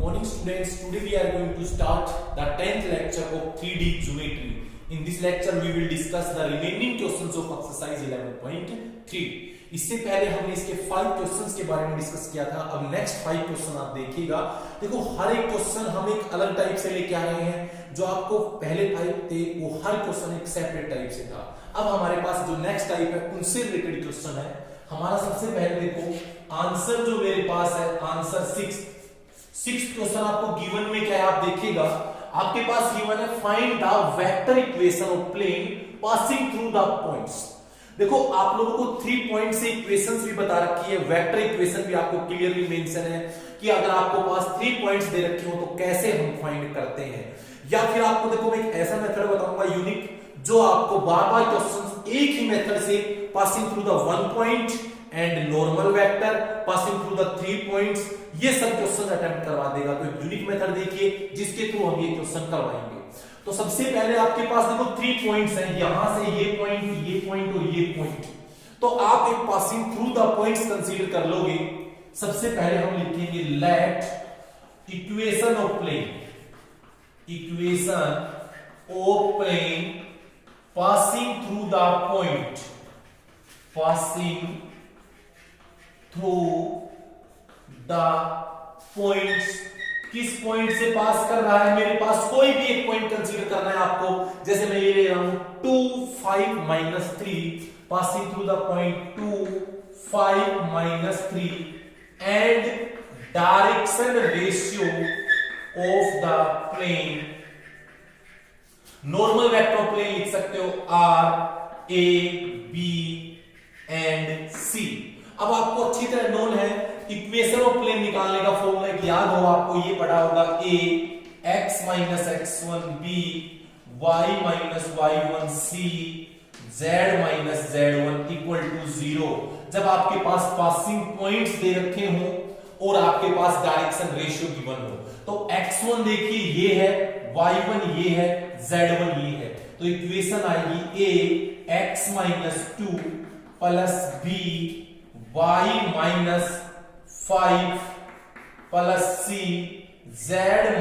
morning students. Today we are going to start the 10th lecture of 3D geometry. In this lecture we will discuss the remaining questions of exercise 11.3. इससे पहले हमने इसके 5 questions के बारे में discuss किया था. अब नेक्स्ट 5 क्वेश्चन आप देखिएगा. देखो हर एक क्वेश्चन हम एक अलग टाइप से लेके आ रहे हैं. जो आपको पहले टाइप थे वो हर क्वेश्चन एक सेपरेट टाइप से था. अब हमारे पास जो नेक्स्ट टाइप है उनसे रिलेटेड क्वेश्चन है. हमारा सबसे पहले देखो आंसर जो मेरे पास है आंसर 6 क्वेश्चन आपको गिवन में क्या है आप देखिएगा. आपके पास गिवन है find the vector equation of plane passing through the points. देखो आप लोगों को 3 पॉइंट से इक्वेशंस भी बता रखी है. वेक्टर इक्वेशन भी आपको क्लियरली मेंशन है कि अगर आपको पास 3 पॉइंट्स दे रखे हो तो कैसे हम फाइंड करते हैं. या फिर आपको देखो मैं एक ऐसा मेथड बताऊंगा यूनिक जो आपको बार-बार क्वेश्चंस एक ही मेथड से passing through the 1 point and normal vector passing through the 3 points ये सब क्वेश्चन अटेम्प्ट करवा देगा. तो एक यूनिक मेथड देखिए जिसके थ्रू हम ये क्वेश्चन करवाएंगे. तो सबसे पहले आपके पास देखो 3 पॉइंट्स हैं. यहां से ये पॉइंट और ये पॉइंट. तो आप एक passing through the points consider कर लोगे. सबसे पहले हम लिखेंगे let equation of plane passing through the point किस पॉइंट से पास कर रहा है. मेरे पास कोई भी एक पॉइंट कंसीडर करना है आपको. जैसे मैं ये ले रहा हूं 2 5 3 passing through the point 2 5 3 and direction ratio of the plane. Normal vector plane लिख सकते हो R A B and C. अब आपको अच्छी तरह नोन है इक्वेशन ऑफ प्लेन निकालने का फॉर्मूला याद हो आपको. ये पढ़ा होगा A x minus x1 B y minus y1 C z minus z1 equal to 0. जब आपके पास पासिंग पॉइंट्स दे रखे हो और आपके पास डायरेक्शन रेशियो गिवन हो तो x1 देखिए ये है, y1 ये है, z1 ये है. तो इक्वेशन आएगी a x minus 2 plus b y minus 5 plus c z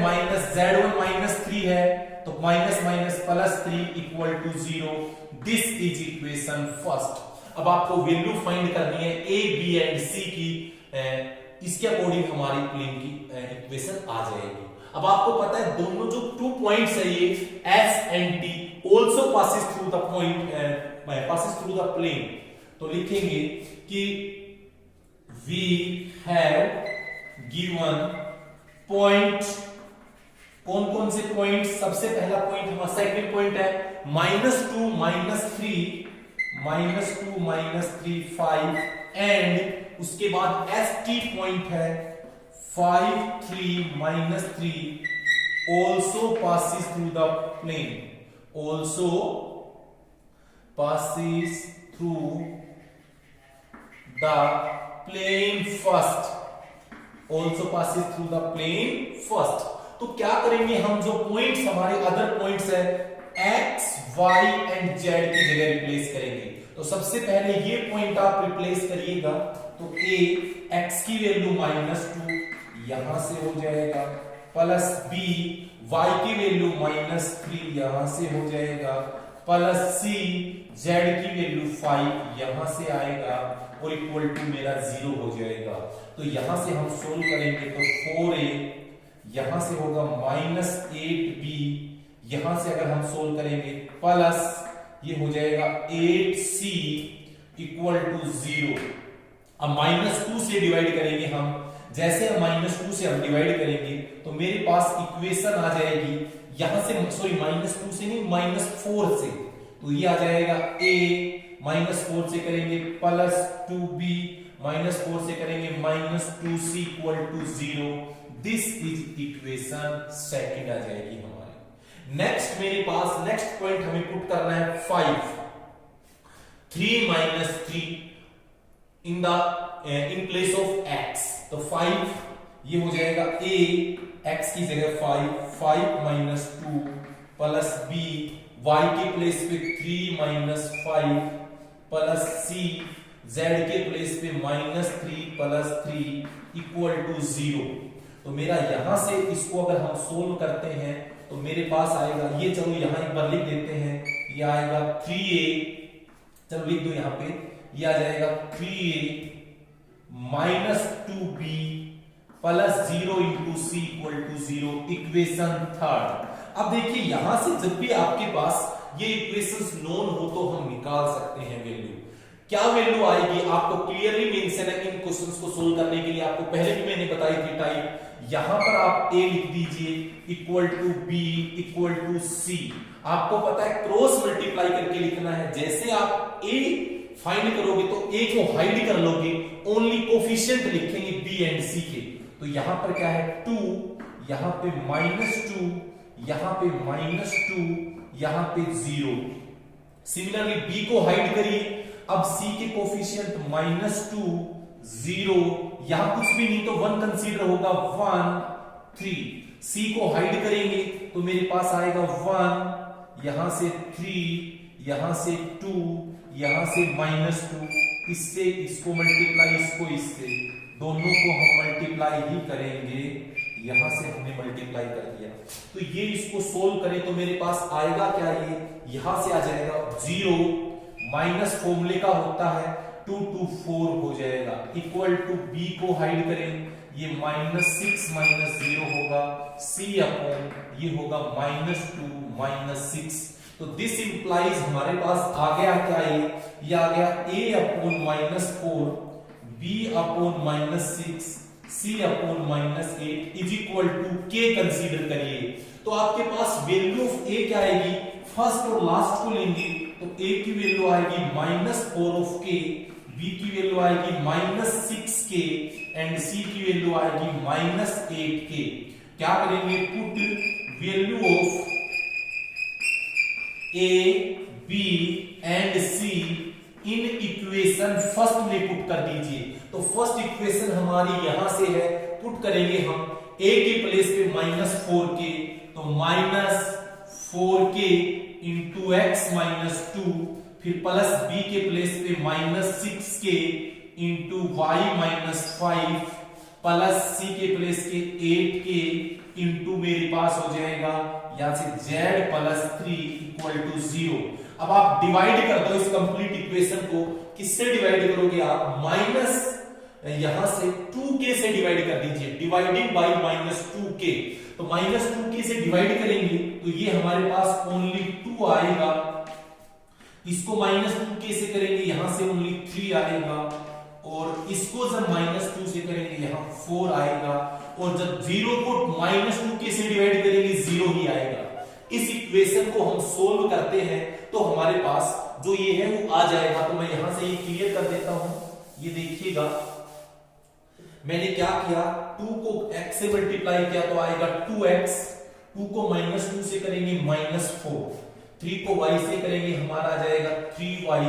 minus z1 minus 3 है तो minus minus plus 3 equal to 0. This is equation first. अब आपको वैल्यू फाइंड करनी है a b एंड c की. इसके अकॉर्डिंग हमारी प्लेन की इक्वेशन आ जाएगी. अब आपको पता है दोनों जो 2 पॉइंट्स है ये S and T also passes through the plane. तो लिखेंगे कि we have given point. कौन कौन से पॉइंट. सबसे पहला पॉइंट हमारा सेकंड पॉइंट है -2 -3 5 एंड उसके बाद ST पॉइंट है 5 3 -3 also passes through the plane. Also passes through the plane first. Also passes through the plane first. तो क्या करेंगे हम जो पॉइंट्स हमारे अदर पॉइंट्स है x y एंड z की जगह रिप्लेस करेंगे. तो सबसे पहले ये पॉइंट आप रिप्लेस करिएगा तो a x की वैल्यू -2 यहां से हो जाएगा प्लस b y की वैल्यू -3 यहां से हो जाएगा प्लस c z की वैल्यू 5 यहां से आएगा और इक्वल टू मेरा 0 हो जाएगा. तो यहां से हम सोल्व करेंगे तो 4a यहां से होगा -8b यहां से अगर हम सोल्व करेंगे प्लस ये हो जाएगा 8c इक्वल टू 0. अब -2 से डिवाइड करेंगे हम. जैसे -2 से हम डिवाइड करेंगे तो मेरे पास इक्वेशन आ जाएगी यहां से -2 से नहीं -4 से. तो ये आ जाएगा a -4 से करेंगे प्लस 2b -4 से करेंगे -2c equal to 0. This is equation second आ जाएगी हमारी. नेक्स्ट मेरे पास नेक्स्ट पॉइंट हमें पुट करना है 5 3 -3 in place of x. तो 5 ये हो जाएगा a x की जगह 5 -2 प्लस b y के प्लेस पे 3 -5 प्लस c z के प्लेस पे -3 प्लस 3 इक्वल टू 0. तो मेरा यहां से इसको अगर हम सोल्व करते हैं तो मेरे पास आएगा ये, चलो यहां एक बार लिख देते हैं, ये आएगा 3a, चलो लिख दो यहां पे, ये आ जाएगा 3a minus 2b plus 0 into C equal to 0, equation third. अब देखिए यहां से जब भी आपके पास ये इक्वेशंस नोन हो तो हम निकाल सकते हैं वैल्यू। क्या वैल्यू आएगी आपको क्लियरली मेंशन है इन क्वेश्चंस को सोल्व करने के लिए, आपको पहले भी मैंने बताई थी टाइप। यहां पर आप a लिख दीजिए equal to b equal to c। आपको पता है क्रॉस मल्टीप्लाई करके लिखना है, जैसे आप a फाइंड करोगे तो a को हाइड कर लोगे, ओनली कोफिशिएंट लिखेंगे b एंड c के। तो यहां पर क्या है 2, यहां पे -2, यहां पे -2, यहां पे 0। सिमिलरली b को हाइड करिए, अब c के कोफिशिएंट -2, 0, यहां कुछ भी नहीं तो 1 कंसीडर होगा, 1, 3। c को हाइड करेंगे तो मेरे पास आएगा 1, यहां से 3, यहां से 2, यहां से -2, इससे इसको मल्टीप्लाई, इसको इससे, दोनों को हम मल्टीप्लाई ही करेंगे। यहां से हमने मल्टीप्लाई कर दिया तो ये इसको सोल्व करें तो मेरे पास आएगा क्या, ये यहां से आ जाएगा 0, माइनस फॉर्मूले का होता है 2 to 4 हो जाएगा, इक्वल टू b को हाइड करें, ये -6 -0 होगा, c अपॉन ये होगा -2 -6। तो दिस इंप्लाइज हमारे पास आ गया क्या, ये आ गया a upon -4, b upon -6, c upon -8 is equal to k consider करिए। तो आपके पास वैल्यू ऑफ a क्या आएगी, फर्स्ट और लास्ट को लेंगे तो a की वैल्यू आएगी -4 ऑफ k, b की वैल्यू आएगी -6k एंड c की वैल्यू आएगी -8k। क्या करेंगे, put value of a b and c in equation first में पुट कर दीजिए। तो फर्स्ट इक्वेशन हमारी यहां से है, पुट करेंगे हम a के प्लेस पे -4k, तो -4k इंटू x -2, फिर प्लस b के प्लेस पे -6k into y -5, plus c के प्लेस के 8k इंटू मेरे पास हो जाएगा यहां से z प्लस 3 इक्वल टू 0। अब आप डिवाइड कर दो इस कंप्लीट इक्वेशन को, किससे डिवाइड करोगे आप, माइनस यहां से 2k से डिवाइड कर दीजिए, डिवाइडिंग बाय -2k। तो -2k से डिवाइड करेंगे तो ये हमारे पास ओनली 2 आएगा, इसको -2k से करेंगे यहां से ओनली 3 आएगा, और इसको जब -2 से करेंगे यहां 4 आएगा, और जब 0 को -2k से डिवाइड करेंगे 0 ही आएगा। इस इक्वेशन को हम सोल्व करते हैं तो हमारे पास जो ये है वो आ जाएगा। तो मैं यहां से ये क्लियर कर देता हूं, ये देखिएगा मैंने क्या किया, 2 को x से मल्टीप्लाई किया तो आएगा 2x, 2 को -2 से करेंगे -4, 3 को y से करेंगे हमारा आ जाएगा 3y,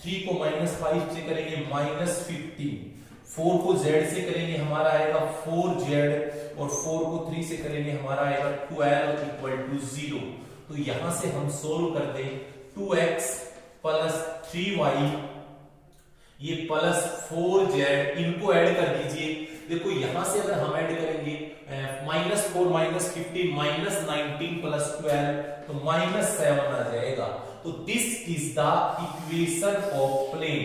3 को -5 से करेंगे -15, 4 को z से करेंगे हमारा आएगा 4z, और 4 को 3 से करेंगे हमारा आएगा 12 इक्वल टू 0। तो यहां से हम सोल्व कर दें, 2x प्लस 3y ये प्लस 4z, इनको ऐड कर दीजिए। देखो यहां से अगर हम ऐड करेंगे -4 -15 -19 प्लस 12 तो -7 आ जाएगा। तो this is the equation of plane,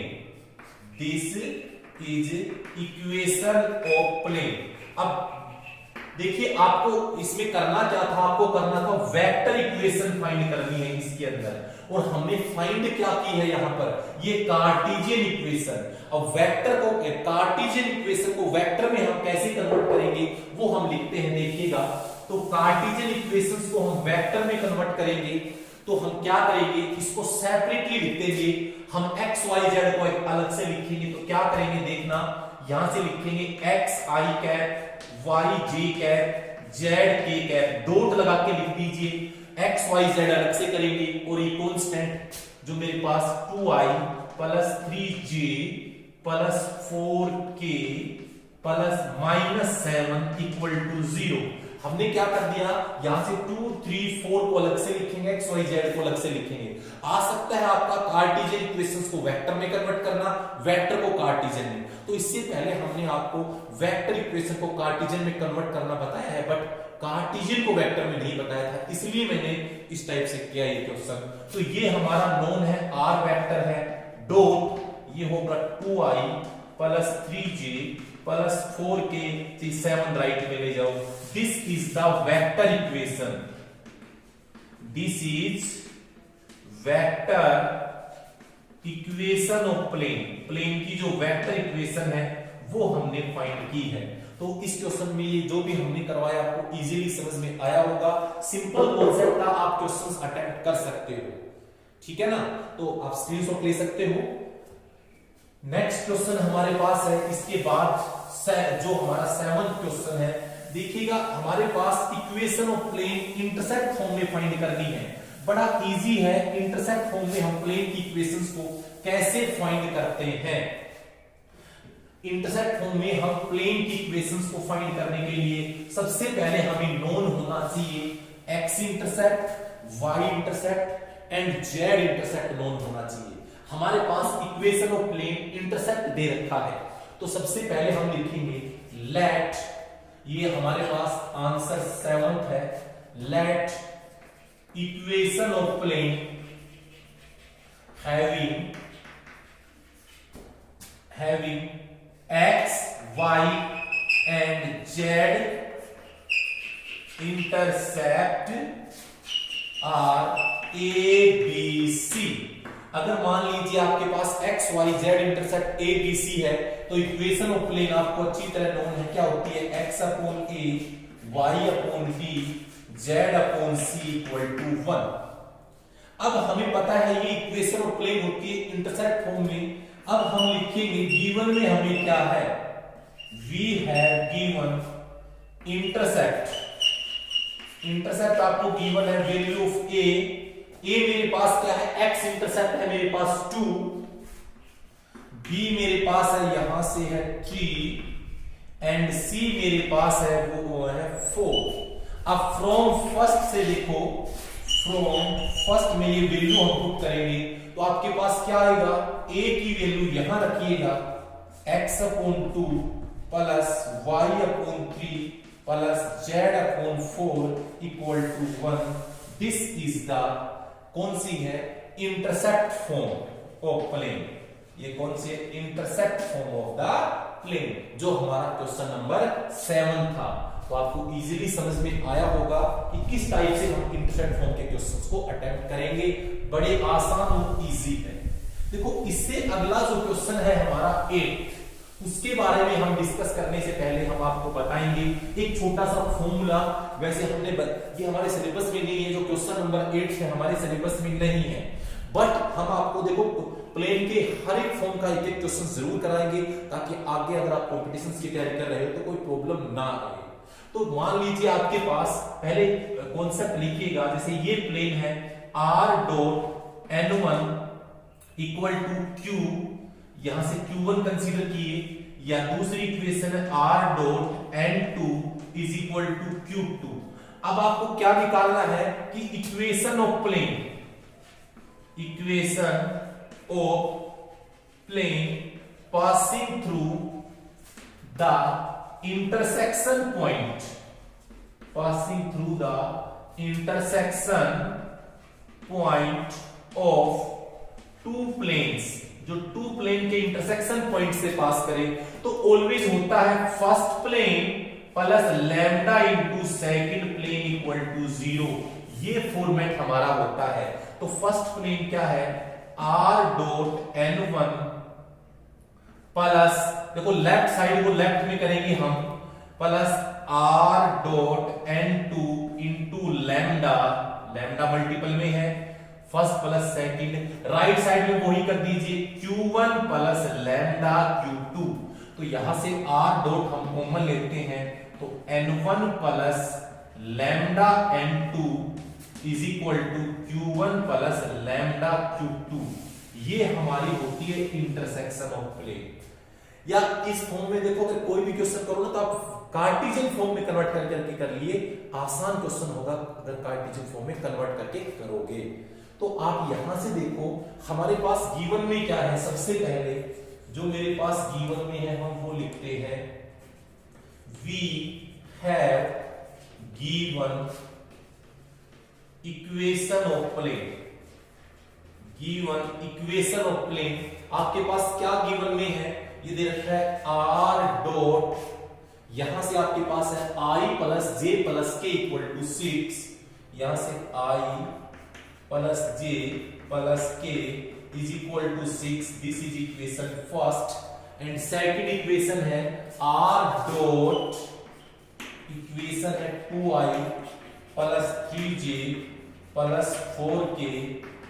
this is equation of plane. अब देखिए आपको इसमें करना क्या था, आपको करना था वेक्टर इक्वेशन फाइंड करनी है इसके अंदर, और हमने फाइंड क्या की है यहां पर, ये कार्टेशियन इक्वेशन। अब वेक्टर को, कार्टेशियन इक्वेशन को वेक्टर में हम कैसे कन्वर्ट करेंगे वो हम लिखते हैं, देखिएगा। तो कार्टेशियन इक्वेशंस को हम वेक्टर में कन्वर्ट करेंगे तो हम क्या करेंगे, इसको सेपरेटली लिख देंगे, हम x y z को एक अलग से लिखेंगे। तो क्या करेंगे देखना, यहां से लिखेंगे x i cap, y j cap, z k cap, dot लगा के लिख दीजिए। x y z अलग से करेंगे और ये कांस्टेंट जो मेरे पास 2i plus 3j plus 4k plus -7 equal to 0। हमने क्या कर दिया, यहां से 2 3 4 को अलग से लिखेंगे, एक्स वाई जेड को अलग से लिखेंगे। आ सकता है आपका कार्टेशियन इक्वेशंस को वेक्टर में कन्वर्ट करना, वेक्टर को कार्टेशियन में। तो इससे पहले हमने आपको वेक्टर इक्वेशन को कार्टेशियन में कन्वर्ट करना बताया है, बट कार्टेशियन को वेक्टर में नहीं बताया था, इसलिए मैंने इस टाइप से किया ये क्वेश्चन। तो ये हमारा नोन है, आर वेक्टर है, डॉट ये होगा 2i plus 3j plus 4k, 7 right में ले जाओ। This is the vector equation, this is vector equation of plane. Plane की जो वेक्टर इक्वेशन है वो हमने फाइंड की है। तो इस क्वेश्चन में ये जो भी हमने करवाया आपको इजीली समझ में आया होगा। सिंपल कॉन्सेप्ट था, आप क्वेश्चंस अटेम्प्ट कर सकते हो, ठीक है ना। तो आप स्क्रीनशॉट ले सकते हो। नेक्स्ट क्वेश्चन हमारे पास है, इसके बाद जो हमारा 7th क्वेश्चन है, देखिएगा हमारे पास equation of plane intercept form में फाइंड करनी है। बड़ा इजी है, इंटरसेप्ट फॉर्म में हम प्लेन की इक्वेशंस को कैसे फाइंड करते हैं। इंटरसेप्ट फॉर्म में हम प्लेन की इक्वेशंस को फाइंड करने के लिए सबसे पहले हमें नोन होना चाहिए X intercept, Y intercept and Z intercept known होना चाहिए। हमारे पास इक्वेशन ऑफ प्लेन इंटरसेप्ट दे रखा है, तो सबसे पहले हम लिखेंगे लेट, ये हमारे पास आंसर 7th है, let equation of plane having x, y and z intercept are a b c। अगर मान लीजिए आपके पास x, y, z intercept a b c है, तो इक्वेशन ऑफ प्लेन आपको अच्छी तरह नोन है, क्या होती है, x upon a, y upon b, z upon c equal to 1। अब हमें पता है ये इक्वेशन ऑफ प्लेन होती है इंटरसेप्ट फॉर्म में। अब हम लिखेंगे गिवन में हमें क्या है, we have given intercept, intercept आपको गिवन है वैल्यू ऑफ ए मेरे पास क्या है, x इंटरसेप्ट है मेरे पास 2, b मेरे पास है यहां से है 3 एंड c मेरे पास है वो है 4। अब फ्रॉम फर्स्ट से देखो, फ्रॉम फर्स्ट में ये वैल्यू हम पुट करेंगे तो आपके पास क्या आएगा, a की वैल्यू यहां रखिएगा x अपॉन 2 प्लस y अपॉन 3 प्लस z अपॉन 4 equal to 1। This is the कौन सी है, इंटरसेप्ट फॉर्म ऑफ प्लेन। ये कौन सी है, intercept form of the plane, जो हमारा क्वेश्चन नंबर 7 था। तो आपको इजीली समझ में आया होगा कि किस टाइप से हम इंटरसेप्ट फॉर्म के क्वेश्चंस को अटेम्प्ट करेंगे। बड़े आसान और इजी है। देखो इससे अगला जो क्वेश्चन है हमारा 8, उसके बारे में हम डिस्कस करने से पहले हम आपको बताएंगे एक छोटा सा फॉर्मूला। वैसे हमने ये हमारे सिलेबस में नहीं है, जो क्वेश्चन नंबर 8 है हमारे सिलेबस में नहीं है, बट हम आपको देखो प्लेन के हर एक फॉर्म का एक एक क्वेश्चन जरूर कराएंगे, ताकि आगे अगर आप कॉम्पिटिशन्स की तैयारी कर रहे हो तो कोई प्रॉब्लम ना आए। तो मान लीजिए आपके पास पहले कॉन्सेप्ट लिखिएगा, जैसे ये प्लेन है r dot n1 equal to q, यहां से q1 कंसीडर किए, या दूसरी इक्वेशन है r dot n2 is equal to q2। अब आपको क्या निकालना है कि equation of plane, equation of plane passing through the intersection point, passing through the intersection point of two planes, जो टू प्लेन के इंटरसेक्शन पॉइंट से पास करें तो ऑलवेज होता है first plane plus lambda into second plane equal to 0। ये format हमारा होता है। तो फर्स्ट प्लेन क्या है, r डॉट n1 प्लस, देखो लेफ्ट साइड को लेफ्ट में करेंगे हम, plus r dot n2 into lambda, lambda multiple में है first plus second, right side में वही कर दीजिए q1 प्लस लैम्डा q2। तो यहां से r डॉट हम कॉमन लेते हैं तो n1 plus lambda n2 is equal to q1 plus lambda q2। ये हमारी होती है इंटरसेक्शन ऑफ प्लेन। या इस फॉर्म में देखो अगर कोई भी क्वेश्चन करो ना तो आप कार्टेशियन फॉर्म में कन्वर्ट करके कर लिए, आसान क्वेश्चन होगा अगर कार्टेशियन फॉर्म में कन्वर्ट करके करोगे। तो आप यहां से देखो हमारे पास गिवन में क्या है। सबसे पहले जो मेरे पास गिवन में है हम वो लिखते हैं, we have given equation of plane. Given equation of plane, आपके पास क्या गिवन में है, ये दे रखा है आर डॉट, यहां से आपके पास है i plus j plus k equal to 6, यहां से i plus j plus k is equal to 6, this is equation first. And second equation है आर डॉट, इक्वेशन है 2i plus 3j plus 4k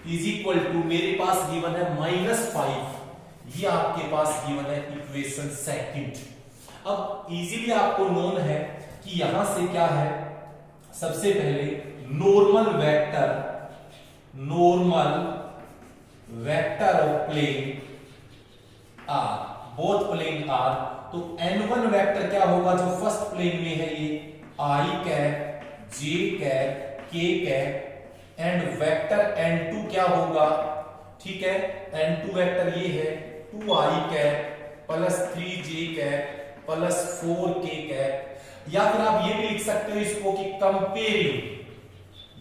is equal to, मेरे पास given है -5, ये आपके पास गिवन है इक्वेशन सेकंड। अब इजीली आपको नोन है कि यहां से क्या है, सबसे पहले normal vector of plane r, both plane r, तो n1 वेक्टर क्या होगा जो फर्स्ट प्लेन में है, ये i cap, j cap, k cap, and vector n2 क्या होगा, ठीक है, n2 वेक्टर ये है 2i cap plus 3j cap plus 4k cap. या फिर आप ये भी लिख सकते हो इसको कि कंपेयरिंग,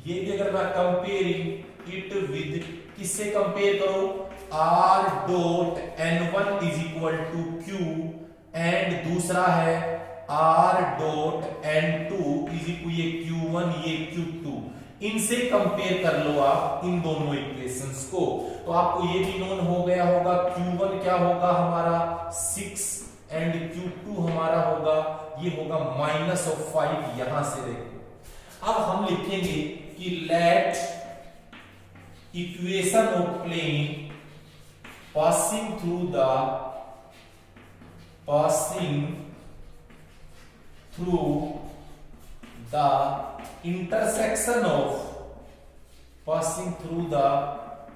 ये भी अगर मैं कंपेयरिंग इट विद, किससे कंपेयर करो, r dot n1 is equal to q, and दूसरा है r dot n2 is equal, ये q1 ये q2, इनसे कंपेयर कर लो आप इन दोनों इक्वेशंस को। तो आपको ये भी नोन हो गया होगा, q1 क्या होगा हमारा 6 एंड q2 हमारा होगा, ये होगा -5, यहां से देखो। अब हम लिखेंगे कि let equation of plane passing through the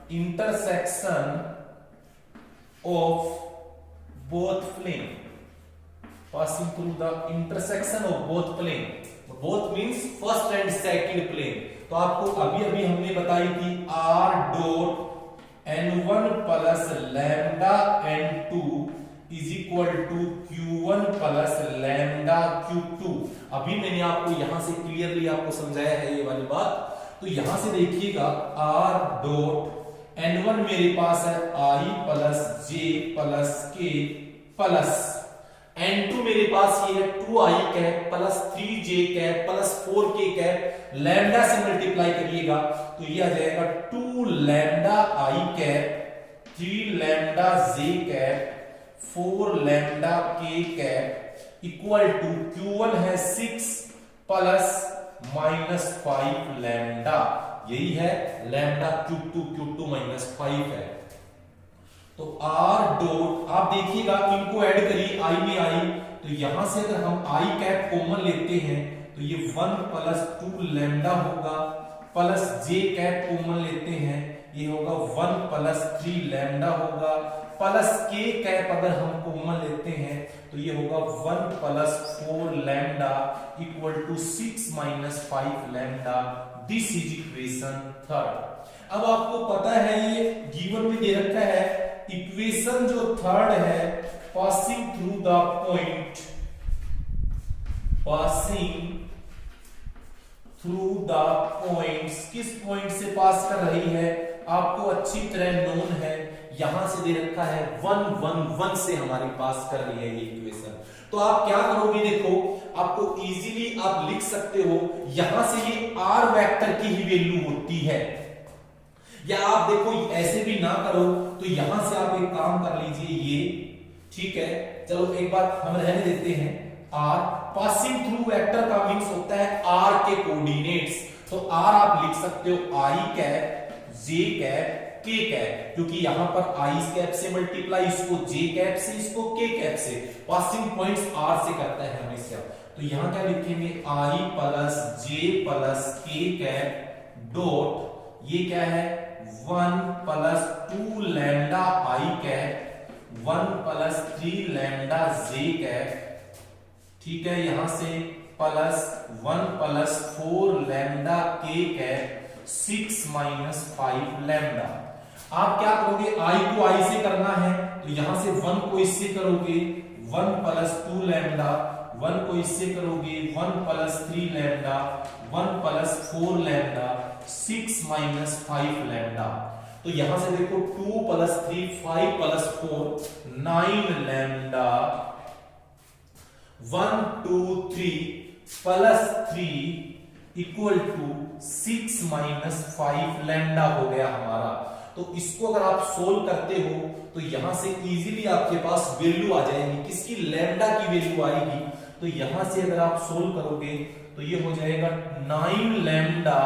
intersection of both plane, passing through the intersection of both plane, both means first and second plane। तो आपको अभी अभी हमने बताई थी r dot n1 plus lambda n2 is equal to q1 plus lambda q2। अभी मैंने आपको यहां से क्लियरली आपको समझाया है ये वाली बात। तो यहां से देखिएगा r डॉट n1 मेरे पास है i plus j plus k plus n2 मेरे पास ये है 2i cap plus 3j cap plus 4k cap, lambda से मल्टीप्लाई करिएगा तो ये आ जाएगा 2 lambda i cap 3 lambda j cap 4 lambda k cap equal to q1 है 6 प्लस -5 लैम्डा, यही है लैम्डा q2 -5 है। तो r डॉट आप देखिएगा इनको ऐड करिए i में i, तो यहां से अगर हम i कैप कॉमन लेते हैं तो ये 1 प्लस 2 लैम्डा होगा, प्लस j कैप कॉमन लेते हैं ये होगा 1 प्लस 3 लैम्डा होगा, प्लस k कैप अगर हम कॉमन लेते हैं तो ये होगा 1 plus 4 lambda equal to 6 -5 lambda. This is equation third. अब आपको पता है ये गिवन में दे रखा है इक्वेशन जो थर्ड है, पासिंग थ्रू द पॉइंट, किस पॉइंट से पास कर रही है आपको अच्छी तरह नोन है, यहां से दे रखा है 1 1 1 से हमारे पास कर रही है ये इक्वेशन। तो आप क्या करोगे, देखो आपको इजीली आप लिख सकते हो, यहां से ये r वेक्टर की ही वैल्यू होती है, या आप देखो ऐसे भी ना करो तो यहां से आप एक काम कर लीजिए ये, ठीक है, चलो एक बात हम रहने देते हैं, r पासिंग थ्रू वेक्टर का मींस होता है r के कोऑर्डिनेट्स। तो r आप लिख सकते हो i cap j cap k cap, क्योंकि यहां पर i कैप से मल्टीप्लाई, इसको j कैप से, इसको k कैप से, पासिंग पॉइंट्स r से करता है हमेशा। तो यहां क्या लिखेंगे i plus j plus k cap dot ये क्या है 1 plus 2 lambda i cap 1 plus 3 lambda j cap, ठीक है, यहां से प्लस 1 प्लस 4 लैम्डा के कैप 6 माइनस 5 लैम्डा। आप क्या करोगे, i को i से करना है तो यहां से 1 को इससे करोगे 1 प्लस 2 लैम्डा, 1 को इससे करोगे 1 plus 3 lambda, 1 plus 4 lambda, 6 minus 5 lambda. तो यहां से देखो 2 plus 3 5 plus 4 9 lambda, 1 2 3 plus 3 equal to 6 minus 5 lambda हो गया हमारा। तो इसको अगर आप सोल्व करते हो तो यहां से इजीली आपके पास वैल्यू आ जाएगी, किसकी, लैम्डा की वैल्यू आएगी। तो यहां से अगर आप सोल्व करोगे तो ये हो जाएगा 9 लैम्डा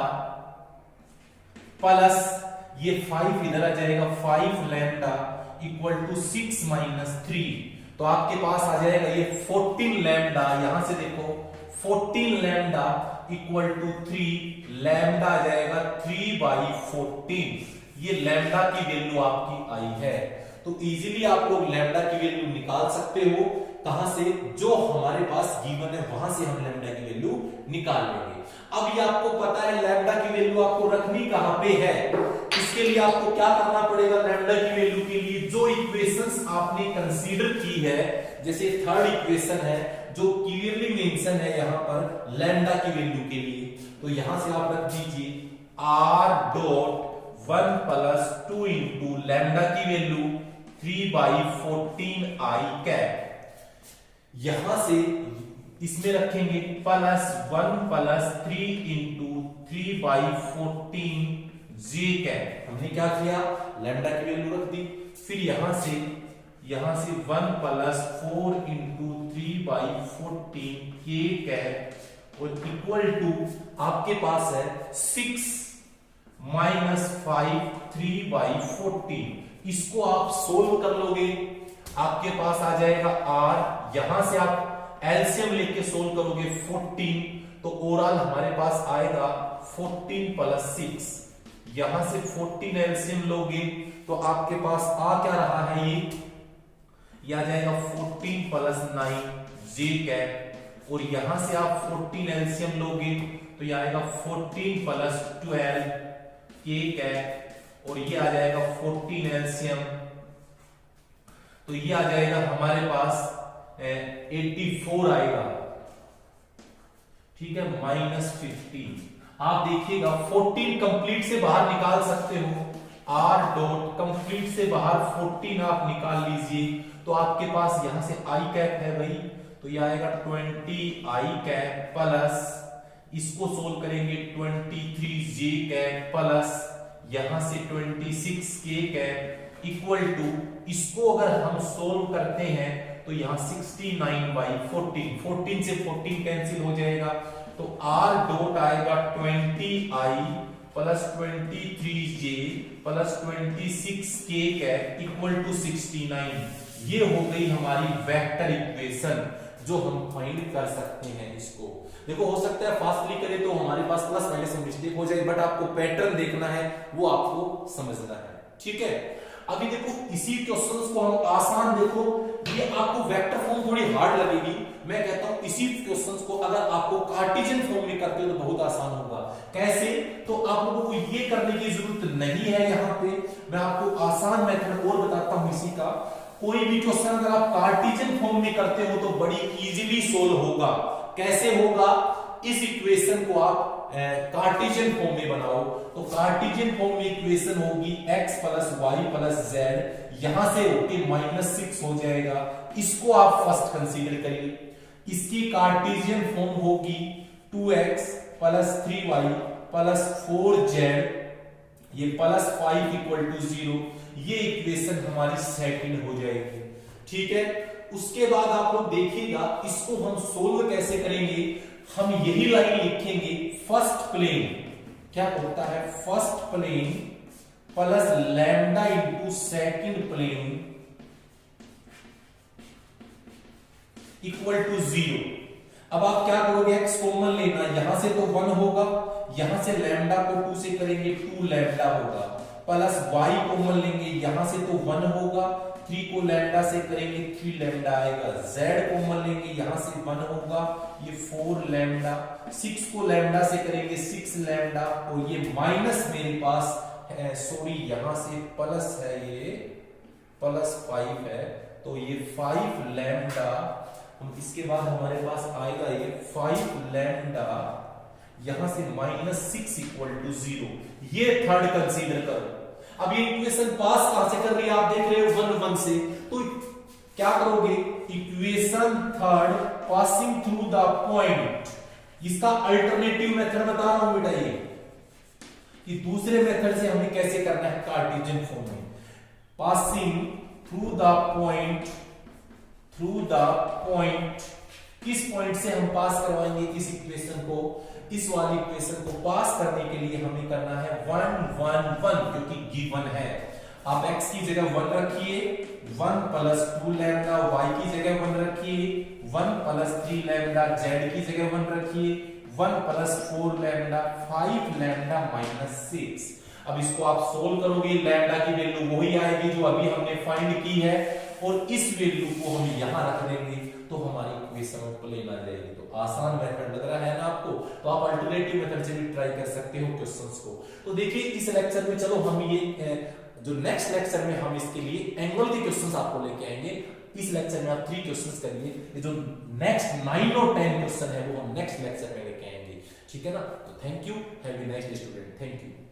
प्लस ये 5 इधर आ जाएगा 5 लैम्डा इक्वल टू 6 माइनस 3। तो आपके पास आ जाएगा ये 14 लैम्डा, यहां से देखो 14 लैम्डा इक्वल टू 3 लैम्डा आ जाएगा 3/14। ये लैम्डा की वैल्यू आपकी आई है। तो इजीली आप लोग लैम्डा की वैल्यू निकाल सकते हो। कहां से, जो हमारे पास गिवन है वहां से हम लैम्डा की वैल्यू निकाल लेंगे। अब ये आपको पता है लैम्डा की वैल्यू आपको रखनी कहां पे है। इसके लिए आपको क्या करना पड़ेगा, लैम्डा की वैल्यू के लिए जो इक्वेशंस आपने कंसीडर की है, जैसे थर्ड इक्वेशन है जो क्लियरली मेंशन है यहां पर लैम्डा की वैल्यू के लिए, तो यहां से आप रख दीजिए r dot 1 plus 2 into lambda की वैल्यू 3/14 i कैप। यहां से इसमें रखेंगे plus 1 plus 3 into 3/14 j cap. हमने क्या किया, लैम्डा की वैल्यू रख दी। फिर यहां से 1 प्लस 4 इंटू 3/14 k कैप और इक्वल टू आपके पास है 6 माइनस 5 3/14। इसको आप सोल्व कर लोगे, आपके पास आ जाएगा r, यहां से आप एलसीएम लेके सोल्व करोगे 14, तो ओवरऑल हमारे पास आएगा 14 प्लस 6। यहां से 14 एलसीएम लोगे तो आपके पास आ क्या रहा है, ये आ जाएगा 14 प्लस 9 j कैप। और यहां से आप 14 एलसीएम लोगे तो ये आएगा 14 प्लस 12 k कैप। और ये आ जाएगा 14 एलसीएम, तो ये आ जाएगा हमारे पास 84 आएगा, ठीक है, माइनस 15। आप देखिएगा 14 कंप्लीट से बाहर निकाल सकते हो, r डॉट कंप्लीट से बाहर 14 आप निकाल लीजिए तो आपके पास यहां से i कैप है भाई, तो ये आएगा 20 i कैप प्लस इसको सोल्व करेंगे 23 j कैप प्लस यहां से 26 k कैप इक्वल टू, इसको अगर हम सोल्व करते हैं तो यहां 69/14, 14 से 14 कैंसिल हो जाएगा तो r डॉट आएगा 20i plus 23j plus 26k cap equal to 69। ये हो गई हमारी वेक्टर इक्वेशन जो हम फाइंड कर सकते हैं। इसको देखो, हो सकता है फास्टली करें तो हमारे पास प्लस माइनस में मिस्टेक हो जाए, बट आपको पैटर्न देखना है, वो आपको समझना है, ठीक है। अभी देखो इसी क्वेश्चंस को हम आसान, देखो ये आपको वेक्टर फॉर्म थोड़ी हार्ड लगेगी, मैं कहता हूं इसी क्वेश्चंस को अगर आपको कार्टेशियन फॉर्म में करते हो तो बहुत आसान होगा। कैसे, तो आप लोगों को ये करने की जरूरत नहीं है, यहाँ पे मैं आपको आसान मेथड और बताता हूं इसी का। कोई भी क्वेश्चन अगर आप कार्टेशियन फॉर्म में करते हो तो बड़ी इजीली सोल्व होगा। कैसे होगा, इस इक्वेशन को आप कार्टेशियन फॉर्म में बनाओ तो कार्टेशियन फॉर्म में इक्वेशन होगी x plus y plus z, यहां से होके -6 हो जाएगा। इसको आप फर्स्ट कंसीडर करिए। इसकी कार्टेशियन फॉर्म होगी 2x plus 3y plus 4z, ये प्लस 5 इक्वल टू 0। ये इक्वेशन हमारी सेकंड हो जाएगी, ठीक है। उसके बाद आप लोग देखिएगा इसको हम सोल्व कैसे करेंगे। हम यही लाइन लिखेंगे, फर्स्ट प्लेन क्या होता है, first plane plus lambda into second plane equal to 0। अब आप क्या करोगे, x कॉमन लेना, यहां से तो 1 होगा, यहां से लैम्डा को 2 से करेंगे 2 लैम्डा होगा, प्लस y कॉमन लेंगे, यहां से तो 1 होगा, 3 को लैम्डा से करेंगे 3 लैम्डा आएगा, z कॉमन लेंगे यहां से 1 होगा, ये 4 लैम्डा, 6 को लैम्डा से करेंगे 6 लैम्डा, और ये माइनस मेरे पास है, सॉरी यहां से प्लस है, ये +5 है, तो ये 5 लैम्डा, हम इसके बाद हमारे पास आएगा ये 5 लैम्डा, यहां से -6 = 0, ये थर्ड कंसीडर करो। अब ये इक्वेशन पास कहां से कर रही है, आप देख रहे हो 1 1 से, तो क्या करोगे, equation third passing through the point, इसका अल्टरनेटिव मेथड बता रहा हूं बेटा, ये कि दूसरे मेथड से हमें कैसे करना है कार्टेशियन फॉर्म में, पासिंग थ्रू द पॉइंट, किस पॉइंट से हम पास करवाएंगे इस इक्वेशन को, इस वाली इक्वेशन को पास करने के लिए हमें करना है 1 1 1, क्योंकि गिवन है। आप x की जगह 1 रखिए, 1 + 2 लैम्डा, y की जगह 1 रखिए, 1 + 3 लैम्डा, z की जगह 1 रखिए, 1 + 4 लैम्डा, 5 लैम्डा -6। अब इसको आप सोल्व करोगे, लैम्डा की वैल्यू वही आएगी जो अभी हमने फाइंड की है, और इस वैल्यू को हम यहां रख देंगे, तो हमारी इक्वेशन प्लेन आ जाएगी। तो आसान मेथड लग रहा है ना आपको, तो आप अल्टरनेटिव मेथड से भी ट्राई कर सकते हो क्वेश्चंस को। तो देखिए इस लेक्चर में, चलो हम ये जो नेक्स्ट लेक्चर में हम इसके लिए एंगल के क्वेश्चंस आपको लेके आएंगे। इस लेक्चर में आप 3 क्वेश्चंस करिए, ये जो नेक्स्ट 9 और 10 क्वेश्चन है वो हम नेक्स्ट लेक्चर में लेके आएंगे, ठीक है ना। तो thank you, have a nice day student, thank you.